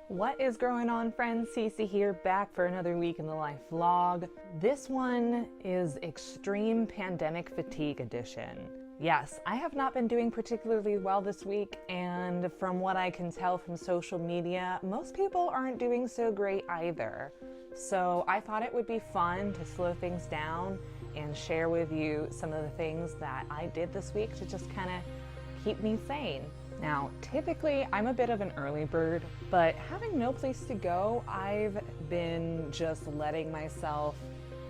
What is going on, friends? Cece here, back for another week in the life vlog. This one is extreme pandemic fatigue edition. Yes, I have not been doing particularly well this week, and from what I can tell from social media, most people aren't doing so great either. So I thought it would be fun to slow things down and share with you some of the things that I did this week to just kind of keep me sane. Now, typically I'm a bit of an early bird, but having no place to go, I've been just letting myself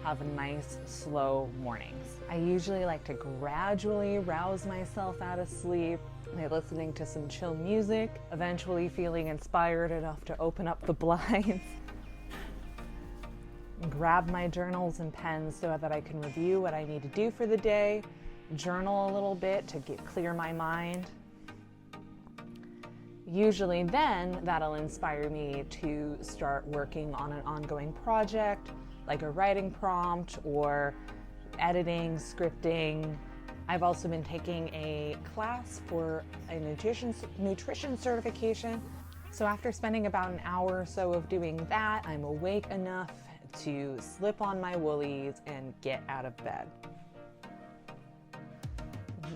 have nice, slow mornings. I usually like to gradually rouse myself out of sleep by listening to some chill music, eventually feeling inspired enough to open up the blinds, grab my journals and pens so that I can review what I need to do for the day, journal a little bit to clear my mind. Usually then that'll inspire me to start working on an ongoing project, like a writing prompt or editing, scripting. I've also been taking a class for a nutrition certification. So after spending about an hour or so of doing that, I'm awake enough to slip on my woolies and get out of bed.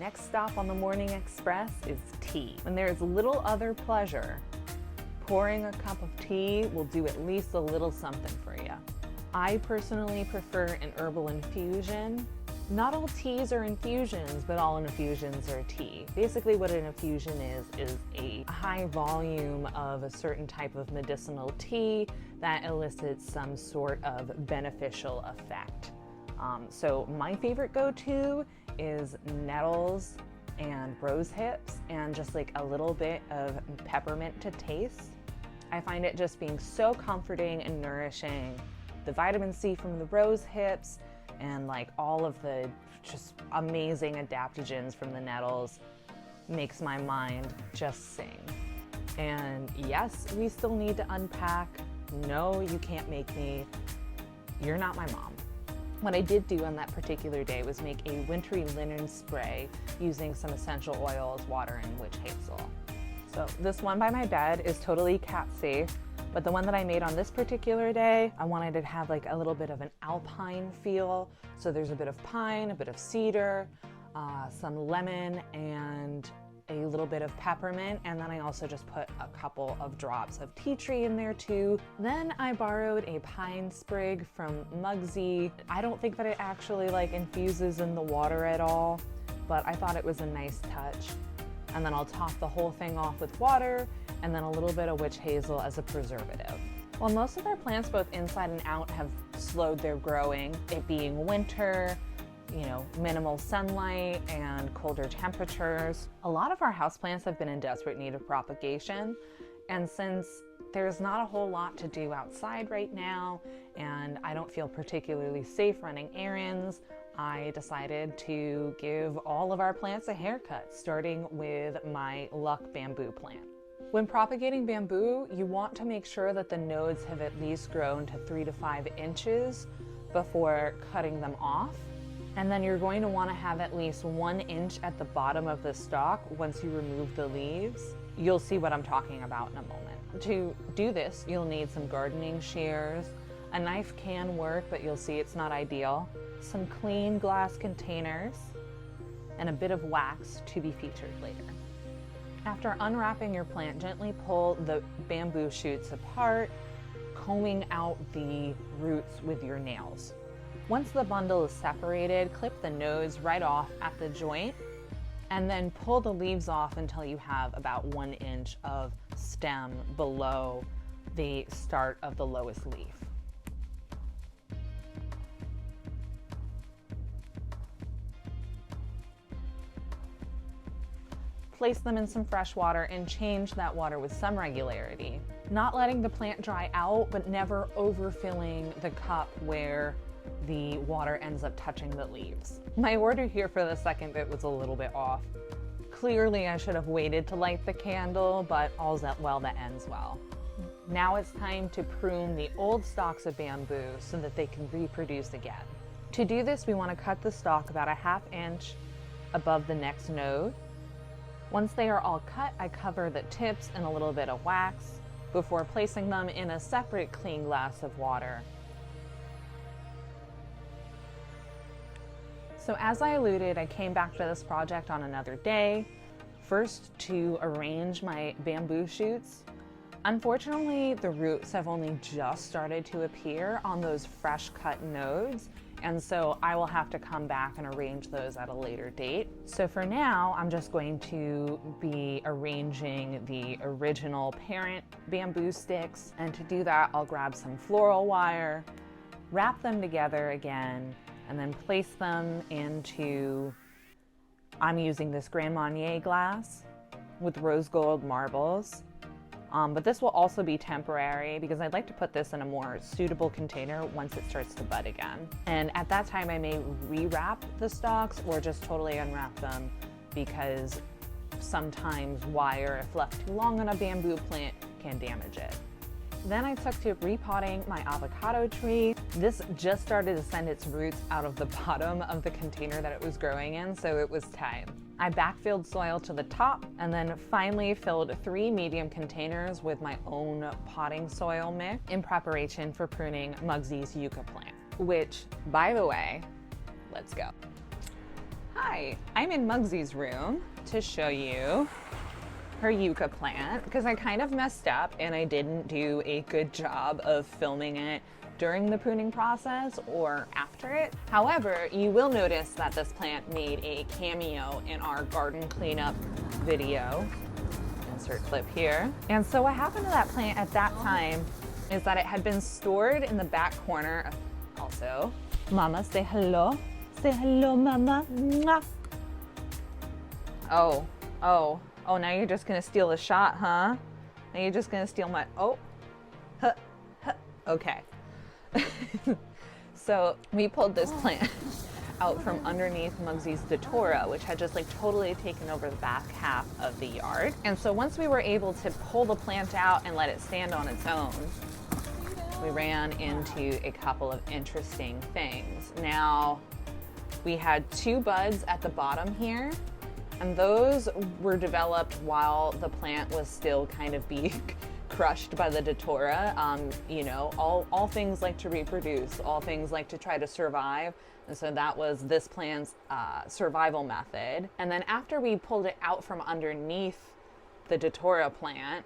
Next stop on the Morning Express is tea. When there is little other pleasure, pouring a cup of tea will do at least a little something for you. I personally prefer an herbal infusion. Not all teas are infusions, but all infusions are tea. Basically what an infusion is a high volume of a certain type of medicinal tea that elicits some sort of beneficial effect. So my favorite go-to is nettles and rose hips and just like a little bit of peppermint to taste. I find it just being so comforting and nourishing. The vitamin C from the rose hips and like all of the just amazing adaptogens from the nettles makes my mind just sing. And yes, we still need to unpack. No, you can't make me. You're not my mom. What I did do on that particular day was make a wintry linen spray using some essential oils, water, and witch hazel. So this one by my bed is totally cat safe, but the one that I made on this particular day, I wanted it to have like a little bit of an alpine feel. So there's a bit of pine, a bit of cedar, some lemon, and a little bit of peppermint, and then I also just put a couple of drops of tea tree in there too. Then I borrowed a pine sprig from Mugsy. I don't think that it actually like infuses in the water at all, but I thought it was a nice touch. And then I'll top the whole thing off with water and then a little bit of witch hazel as a preservative. While most of our plants, both inside and out, have slowed their growing, it being winter, minimal sunlight and colder temperatures, a lot of our houseplants have been in desperate need of propagation. And since there's not a whole lot to do outside right now, and I don't feel particularly safe running errands, I decided to give all of our plants a haircut, starting with my luck bamboo plant. When propagating bamboo, you want to make sure that the nodes have at least grown to 3 to 5 inches before cutting them off. And then you're going to want to have at least 1 inch at the bottom of the stalk once you remove the leaves. You'll see what I'm talking about in a moment. To do this, you'll need some gardening shears. A knife can work, but you'll see it's not ideal. Some clean glass containers, and a bit of wax to be featured later. After unwrapping your plant, gently pull the bamboo shoots apart, combing out the roots with your nails. Once the bundle is separated, clip the nodes right off at the joint and then pull the leaves off until you have about 1 inch of stem below the start of the lowest leaf. Place them in some fresh water and change that water with some regularity. Not letting the plant dry out, but never overfilling the cup where the water ends up touching the leaves. My order here for the second bit was a little bit off. Clearly I should have waited to light the candle, but all's well that ends well. Now it's time to prune the old stalks of bamboo so that they can reproduce again. To do this, we want to cut the stalk about a 1/2 inch above the next node. Once they are all cut, I cover the tips in a little bit of wax, before placing them in a separate clean glass of water. So as I alluded, I came back to this project on another day, first to arrange my bamboo shoots. Unfortunately, the roots have only just started to appear on those fresh cut nodes, and so I will have to come back and arrange those at a later date. So for now, I'm just going to be arranging the original parent bamboo sticks, and to do that, I'll grab some floral wire, wrap them together again, and then place them into, I'm using this Grand Marnier glass with rose gold marbles. But this will also be temporary because I'd like to put this in a more suitable container once it starts to bud again. And at that time I may rewrap the stalks or just totally unwrap them, because sometimes wire, if left too long on a bamboo plant, can damage it. Then I took to repotting my avocado tree. This just started to send its roots out of the bottom of the container that it was growing in, so it was time. I backfilled soil to the top and then finally filled 3 medium containers with my own potting soil mix in preparation for pruning Mugsy's yucca plant, which, by the way, let's go. Hi, I'm in Mugsy's room to show you her yucca plant, because I kind of messed up and I didn't do a good job of filming it during the pruning process or after it. However, you will notice that this plant made a cameo in our garden cleanup video. Insert clip here. And so what happened to that plant at that time is that it had been stored in the back corner. Also, Mama, say hello. Say hello, Mama. Mwah. Oh, now you're just gonna steal the shot, huh? Now you're just gonna steal my, okay. So we pulled this plant out from underneath Mugsy's datura, which had just like totally taken over the back half of the yard. And so once we were able to pull the plant out and let it stand on its own, we ran into a couple of interesting things. Now, we had 2 buds at the bottom here, and those were developed while the plant was still kind of being crushed by the datura. You know, all things like to reproduce, all things like to try to survive. And so that was this plant's survival method. And then after we pulled it out from underneath the datura plant,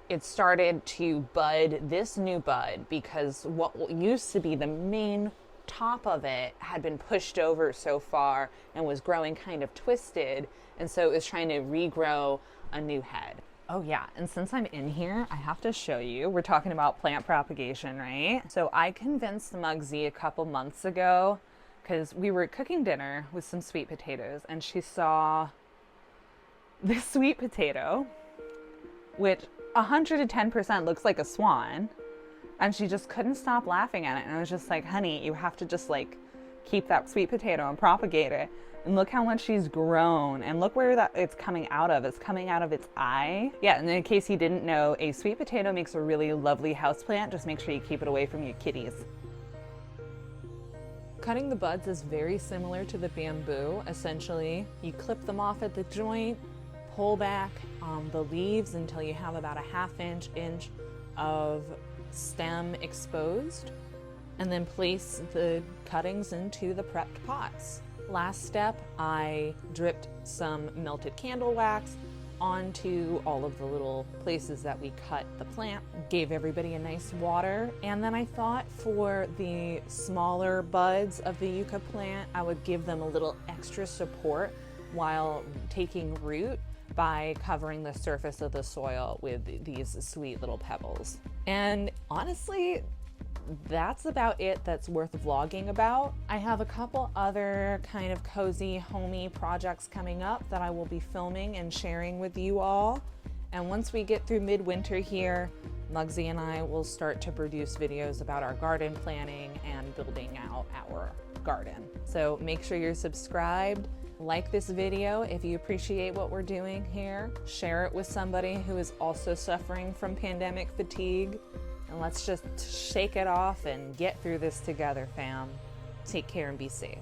it started to bud this new bud, because what used to be the main top of it had been pushed over so far and was growing kind of twisted, and so it was trying to regrow a new head. Oh yeah, and since I'm in here, I have to show you, we're talking about plant propagation, right? So I convinced Mugsy a couple months ago, because we were cooking dinner with some sweet potatoes, and she saw this sweet potato, which 110% looks like a swan, and she just couldn't stop laughing at it. And I was just like, honey, you have to just like keep that sweet potato and propagate it. And look how much she's grown, and look where that it's coming out of. It's coming out of its eye. Yeah, and in case you didn't know, a sweet potato makes a really lovely houseplant. Just make sure you keep it away from your kitties. Cutting the buds is very similar to the bamboo. Essentially, you clip them off at the joint, pull back the leaves until you have about a ½ inch of stem exposed, and then place the cuttings into the prepped pots. Last step, I dripped some melted candle wax onto all of the little places that we cut the plant, gave everybody a nice water, and then I thought for the smaller buds of the yucca plant, I would give them a little extra support while taking root by covering the surface of the soil with these sweet little pebbles. And honestly, that's about it that's worth vlogging about. I have a couple other kind of cozy, homey projects coming up that I will be filming and sharing with you all. And once we get through midwinter here, Mugsy and I will start to produce videos about our garden planning and building out our garden. So make sure you're subscribed. Like this video if you appreciate what we're doing here. Share it with somebody who is also suffering from pandemic fatigue. And let's just shake it off and get through this together, fam. Take care and be safe.